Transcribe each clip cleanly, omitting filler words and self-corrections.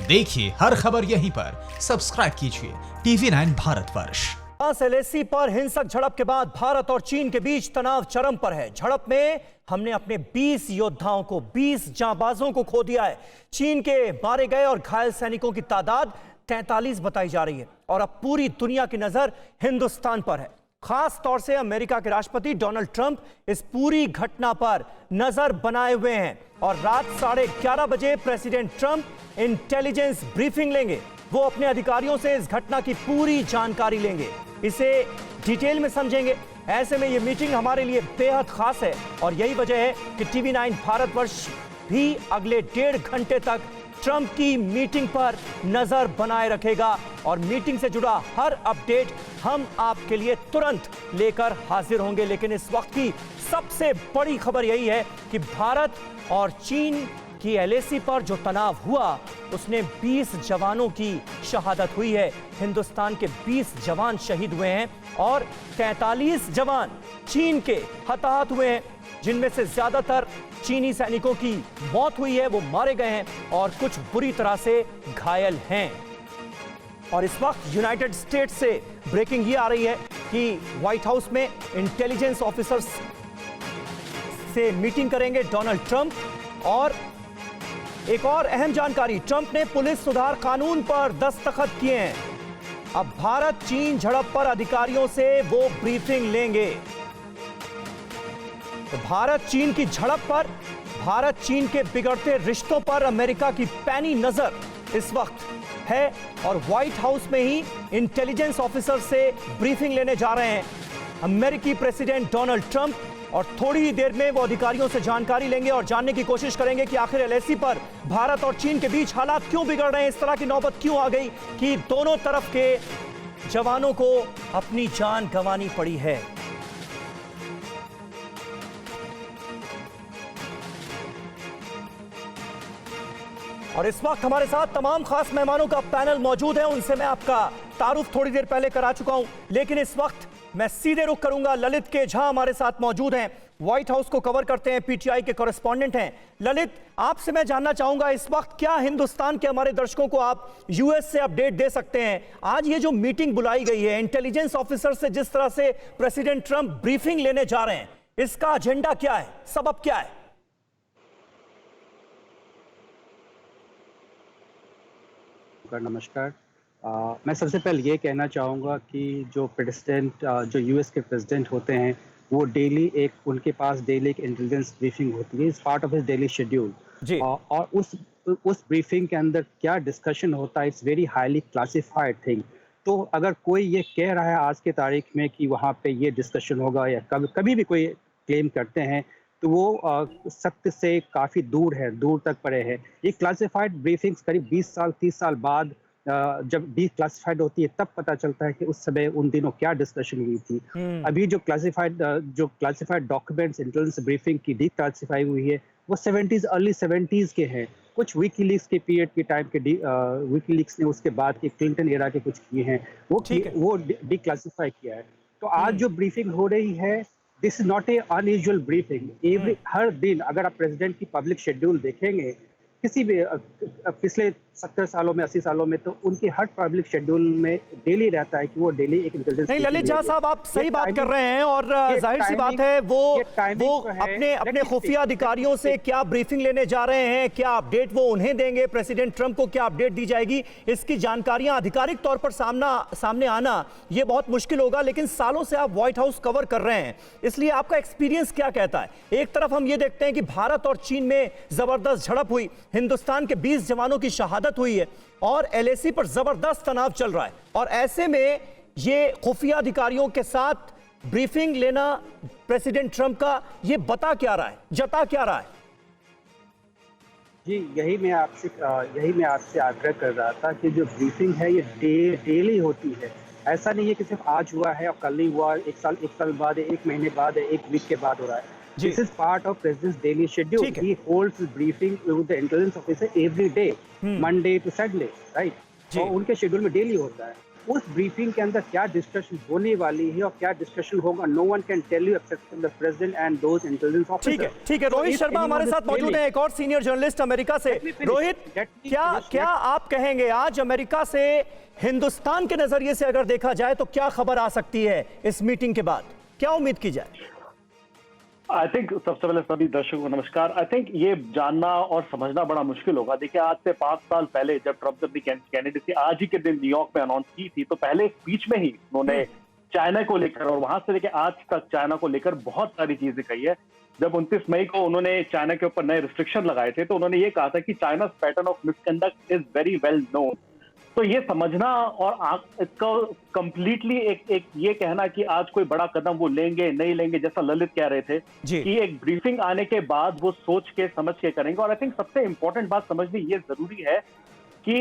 देखिए हर खबर यहीं पर, सब्सक्राइब कीजिए TV9 भारतवर्ष। एलएसी पर हिंसक झड़प के बाद भारत और चीन के बीच तनाव चरम पर है। झड़प में हमने अपने 20 योद्धाओं को, 20 जांबाजों को खो दिया है। चीन के मारे गए और घायल सैनिकों की तादाद 43 बताई जा रही है और अब पूरी दुनिया की नजर हिंदुस्तान पर है। खास तौर से अमेरिका के राष्ट्रपति डोनाल्ड ट्रंप इस पूरी घटना पर नजर बनाए हुए हैं और रात 11:30 बजे प्रेसिडेंट ट्रंप इंटेलिजेंस ब्रीफिंग लेंगे। वो अपने अधिकारियों से इस घटना की पूरी जानकारी लेंगे, इसे डिटेल में समझेंगे। ऐसे में ये मीटिंग हमारे लिए बेहद खास है और यही वजह है कि TV9 भारतवर्ष भी अगले 1.5 घंटे तक ट्रंप की मीटिंग पर नजर बनाए रखेगा और मीटिंग से जुड़ा हर अपडेट हम आपके लिए तुरंत लेकर हाजिर होंगे। लेकिन इस वक्त की सबसे बड़ी खबर यही है कि भारत और चीन की एलएसी पर जो तनाव हुआ उसने 20 जवानों की शहादत हुई है। हिंदुस्तान के 20 जवान शहीद हुए हैं और 43 जवान चीन के हताहत हुए हैं, जिनमें से ज्यादातर चीनी सैनिकों की मौत हुई है, वो मारे गए हैं और कुछ बुरी तरह से घायल हैं। और इस वक्त यूनाइटेड स्टेट्स से ब्रेकिंग ये आ रही है कि व्हाइट हाउस में इंटेलिजेंस ऑफिसर्स से मीटिंग करेंगे डोनाल्ड ट्रंप। और एक और अहम जानकारी, ट्रंप ने पुलिस सुधार कानून पर दस्तखत किए हैं। अब भारत चीन झड़प पर अधिकारियों से वो ब्रीफिंग लेंगे। तो भारत चीन की झड़प पर, भारत चीन के बिगड़ते रिश्तों पर अमेरिका की पैनी नजर इस वक्त है और व्हाइट हाउस में ही इंटेलिजेंस ऑफिसर से ब्रीफिंग लेने जा रहे हैं अमेरिकी प्रेसिडेंट डोनाल्ड ट्रंप। और थोड़ी ही देर में वो अधिकारियों से जानकारी लेंगे और जानने की कोशिश करेंगे कि आखिर एलएसी पर भारत और चीन के बीच हालात क्यों बिगड़ रहे हैं, इस तरह की नौबत क्यों आ गई कि दोनों तरफ के जवानों को अपनी जान गंवानी पड़ी है। और इस वक्त हमारे साथ तमाम खास मेहमानों का पैनल मौजूद है, उनसे मैं आपका तारुफ थोड़ी देर पहले करा चुका हूं, लेकिन इस वक्त मैं सीधे रुख करूंगा ललित के झा हमारे साथ मौजूद हैं, व्हाइट हाउस को कवर करते हैं, पीटीआई के कॉरेस्पॉन्डेंट हैं। ललित, आपसे मैं जानना चाहूंगा इस वक्त क्या हिंदुस्तान के हमारे दर्शकों को आप यूएस से अपडेट दे सकते हैं? आज ये जो मीटिंग बुलाई गई है इंटेलिजेंस ऑफिसर से, जिस तरह से प्रेसिडेंट ट्रंप ब्रीफिंग लेने जा रहे हैं, इसका एजेंडा क्या है, सबब क्या है? नमस्कार। मैं सबसे पहले ये कहना चाहूँगा कि जो प्रेसिडेंट, जो यूएस के प्रेसिडेंट होते हैं, वो डेली उनके पास डेली एक इंटेलिजेंस ब्रीफिंग होती है, इस part of his daily schedule. और उस ब्रीफिंग के अंदर क्या डिस्कशन होता है, it's very highly classified thing. तो अगर कोई ये कह रहा है आज के तारीख में कि वहाँ पे ये डिस्कशन होगा या कभी भी कोई क्लेम करते हैं, तो वो सत्य से काफ़ी दूर है, दूर तक पड़े है। ये क्लासिफाइड ब्रीफिंग्स करीब 20 साल 30 साल बाद जब डिक्लासिफाइड होती है तब पता चलता है कि उस समय उन दिनों क्या डिस्कशन हुई थी। अभी जो क्लासिफाइड डॉक्यूमेंट्स इंटेलिजेंस ब्रीफिंग की डिक्लासिफाई हुई है वो अर्ली 70s के हैं। कुछ विकीलीक्स के पीरियड के टाइम के विकीलीक्स ने उसके बाद के क्लिंटन एरा के कुछ किए हैं, वो डिक्लासिफाई किया है। तो आज जो ब्रीफिंग हो रही है, this is not a unusual briefing. हर दिन अगर आप प्रेसिडेंट की पब्लिक शेड्यूल देखेंगे किसी भी पिछले 70 सालों में 80 सालों में, तो उनके हर पब्लिक शेड्यूल में डेली रहता है कि वो डेली एक इंटेलिजेंस। नहीं ललित झा साहब, आप सही बात कर रहे हैं और जाहिर सी बात है वो अपने खुफिया अधिकारियों से क्या ब्रीफिंग लेने जा रहे हैं, क्या अपडेट वो उन्हें देंगे, प्रेसिडेंट ट्रंप को क्या अपडेट दी जाएगी, इसकी जानकारियां आधिकारिक तौर पर सामने आना ये बहुत मुश्किल होगा। लेकिन सालों से आप व्हाइट हाउस कवर कर रहे हैं, इसलिए आपका एक्सपीरियंस क्या कहता है? एक तरफ हम ये देखते हैं कि भारत और चीन में जबरदस्त झड़प हुई, हिंदुस्तान के 20 जवानों की शहादत हुई है और एलएसी पर जबरदस्त तनाव चल रहा है, और ऐसे में ये खुफिया अधिकारियों के साथ ब्रीफिंग लेना प्रेसिडेंट ट्रंप का ये बता क्या रहा है, जता क्या रहा है? जी, यही मैं आपसे आग्रह कर रहा था कि जो ब्रीफिंग है ये डेली होती है। ऐसा नहीं है कि सिर्फ आज हुआ है और कल नहीं हुआ, एक साल बाद है, 1 महीने बाद है, 1 वीक के बाद हो रहा है। This is part of President's daily schedule. He holds his briefing with the intelligence officer every day, Monday to Sunday, right? और उनके शेड्यूल में डेली होता है। उस ब्रीफिंग के अंदर क्या डिस्कशन होने वाली है और क्या डिस्कशन होगा, no one can tell you except the president and those intelligence officers. ठीक है। रोहित शर्मा हमारे साथ मौजूद हैं, एक और सीनियर जर्नलिस्ट अमेरिका से। रोहित, क्या आप कहेंगे आज अमेरिका से हिंदुस्तान के नजरिए से अगर देखा जाए तो क्या खबर आ सकती है इस मीटिंग के बाद, क्या उम्मीद की जाए? आई थिंक सबसे पहले सभी दर्शकों को नमस्कार। आई थिंक ये जानना और समझना बड़ा मुश्किल होगा। देखिए, आज से 5 साल पहले जब ट्रंप अपनी कैंडिडेसी आज ही के दिन न्यूयॉर्क में अनाउंस की थी, तो पहले स्पीच में ही उन्होंने चाइना को लेकर और वहां से लेकर आज तक चाइना को लेकर बहुत सारी चीजें कही है। जब 29 मई को उन्होंने चाइना के ऊपर नए रिस्ट्रिक्शन लगाए थे तो उन्होंने ये कहा था कि China pattern of misconduct is very well known. तो ये समझना और इसका कंप्लीटली एक ये कहना कि आज कोई बड़ा कदम वो लेंगे नहीं लेंगे, जैसा ललित कह रहे थे कि एक ब्रीफिंग आने के बाद वो सोच के समझ के करेंगे। और आई थिंक सबसे इंपॉर्टेंट बात समझनी ये जरूरी है कि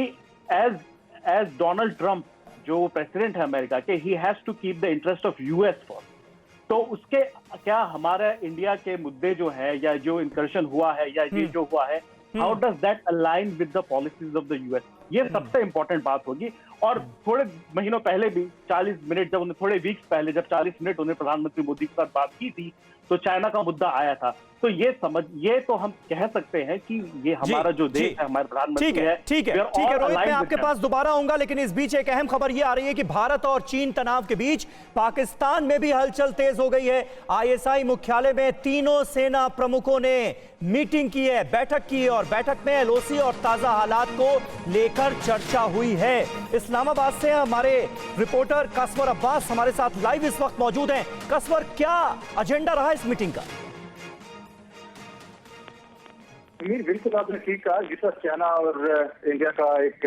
एज डोनाल्ड ट्रंप जो प्रेसिडेंट है अमेरिका के, he has to keep the interest of US first. तो उसके क्या हमारे इंडिया के मुद्दे जो है या जो इंकर्शन हुआ है या ये जो हुआ है, how does that align with the policies of the US, ये सबसे इंपॉर्टेंट बात होगी। और थोड़े महीनों पहले भी 40 मिनट जब उन्हें थोड़े वीक्स पहले जब 40 मिनट उन्हें प्रधानमंत्री मोदी के साथ बात की थी तो चाइना का मुद्दा आया था। तो ये तो हम कह सकते हैं कि ये हमारा जो देश है, हमारे प्रधानमंत्री है। ठीक है रोहित, मैं आपके पास दोबारा आऊंगा, लेकिन इस बीच एक अहम खबर ये आ रही है कि भारत और चीन तनाव के बीच पाकिस्तान में भी हलचल तेज हो गई है। आईएसआई मुख्यालय में तीनों सेना प्रमुखों ने मीटिंग की है, बैठक की है और बैठक में एलओसी और ताजा हालात को लेकर चर्चा हुई है। इस्लामाबाद से हमारे रिपोर्टर कसवर अब्बास हमारे साथ लाइव इस वक्त मौजूद हैं। कसवर, क्या एजेंडा रहा इस मीटिंग का? बिल्कुल आपने ठीक कहा। जिस वक्त चाइना और इंडिया का एक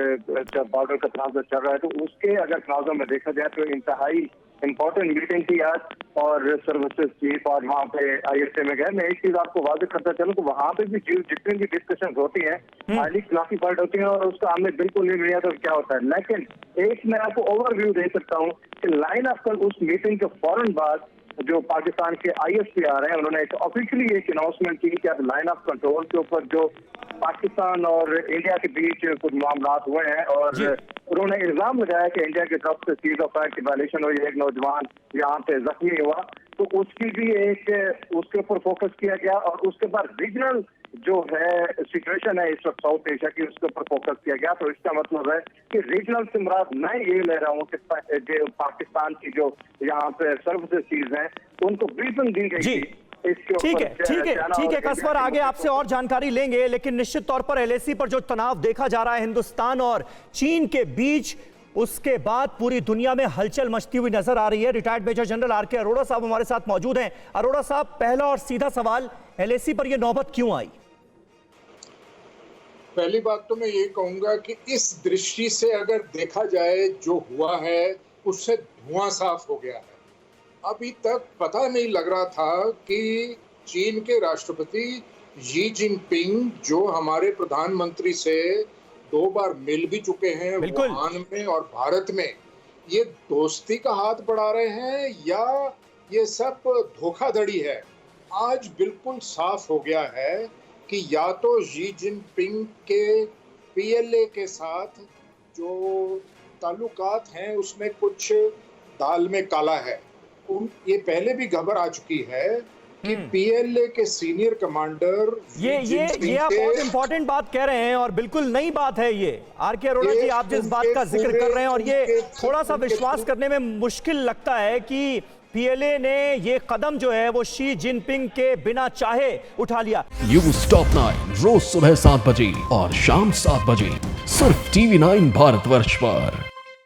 जब बॉर्डर का तनाज़ चल रहा है तो उसके अगर तनाज़ों में देखा जाए तो इंतहाई इम्पोर्टेंट मीटिंग थी आज, और सर्विसेज चीफ और वहाँ पे आईएसए में गए। मैं एक चीज आपको वाज़ेह करता चलूं तो वहाँ पे भी जितनी भी डिस्कशन होती हैं हाईली क्लासिफाइड होती हैं और उसका हमें बिल्कुल नहीं मिला तो क्या होता है। लेकिन एक मैं आपको ओवरव्यू दे सकता हूँ कि लाइन ऑफ कल उस मीटिंग के फौरन बाद जो पाकिस्तान के आईएसपी आ रहे हैं उन्होंने एक ऑफिशियली एक अनाउंसमेंट की कि अब लाइन ऑफ कंट्रोल के ऊपर जो पाकिस्तान और इंडिया के बीच कुछ मामला हुए हैं और उन्होंने इल्जाम लगाया कि इंडिया की तरफ से सीज ऑफ फायर की वायलेशन हुई, एक नौजवान यहाँ पे जख्मी हुआ। तो उसकी भी उसके ऊपर फोकस किया गया और उसके बाद रीजनल जो है सिचुएशन है इस वक्त साउथ एशिया की, उसके ऊपर फोकस किया गया। तो इसका मतलब है कि रीजनल से मुराद मैं ये ले रहा हूँ कि जो पाकिस्तान की जो यहाँ पे सर्विसेज हैं उनको ब्रीफिंग दी गई थी। ठीक है कसवर, आगे आपसे और जानकारी लेंगे, लेकिन निश्चित तौर पर एलएसी पर जो तनाव देखा जा रहा है हिंदुस्तान और चीन के बीच, उसके बाद पूरी दुनिया में हलचल मचती हुई नजर आ रही है। Retired major general R K. Arora साहब हमारे साथ मौजूद हैं। अरोड़ा साहब, पहला और सीधा सवाल, एलएसी पर यह नौबत क्यों आई? पहली बात तो मैं ये कहूंगा कि इस दृष्टि से अगर देखा जाए जो हुआ है उससे धुआं साफ हो गया है। अभी तक पता नहीं लग रहा था कि चीन के राष्ट्रपति शी जिनपिंग जो हमारे प्रधानमंत्री से 2 बार मिल भी चुके हैं वुहान में और भारत में, ये दोस्ती का हाथ बढ़ा रहे हैं या ये सब धोखाधड़ी है। आज बिल्कुल साफ हो गया है कि या तो शी जिनपिंग के पीएलए के साथ जो ताल्लुकात हैं उसमें कुछ दाल में काला है। ये पहले भी खबर आ चुकी है कि पीएलए के सीनियर कमांडर ये आप बहुत इंपॉर्टेंट बात कह रहे हैं और बिल्कुल नई बात है ये। आर.के. अरोड़ा जी, आप जिस बात का जिक्र कर रहे हैं और ये थोड़ा सा विश्वास करने में मुश्किल लगता है कि पीएलए ने ये कदम जो है वो शी जिनपिंग के बिना चाहे उठा लिया। न्यूज़ टॉप 9 रोज सुबह 7 बजे और शाम 7 बजे सिर्फ TV9 भारतवर्ष पर।